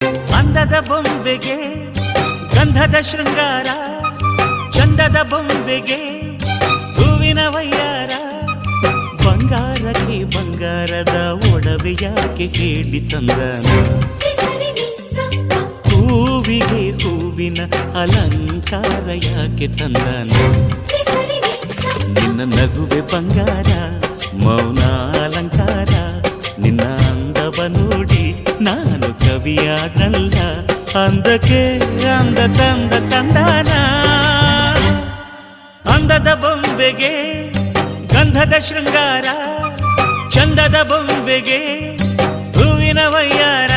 ಅಂದದ ಬೊಂಬೆಗೆ ಗಂಧದ ಶೃಂಗಾರ, ಚಂದದ ಬೊಂಬೆಗೆ ಹೂವಿನ ವಯ್ಯಾರ. ಬಂಗಾರಕ್ಕೆ ಬಂಗಾರದ ಒಡವೆ ಯಾಕೆ ಹೇಳಿ ತಂದನ, ಹೂವಿಗೆ ಹೂವಿನ ಅಲಂಕಾರ ಯಾಕೆ ತಂದನ. ನಿನ್ನ ನಗುವೆ ಬಂಗಾರ, ಮೌನ ಅಲಂಕಾರ, ನಿನ್ನ ಅಂದವ ನೋಡಿ ನಾನು ಕವಿಯಾಗಲ್ಲ. ಅಂದಕ್ಕೆ ಅಂದ ತಂದ ತಂದಾನ. ಅಂದದ ಬೊಂಬೆಗೆ ಗಂಧದ ಶೃಂಗಾರ, ಚಂದದ ಬೊಂಬೆಗೆ ಹೂವಿನ ವಯ್ಯಾರ.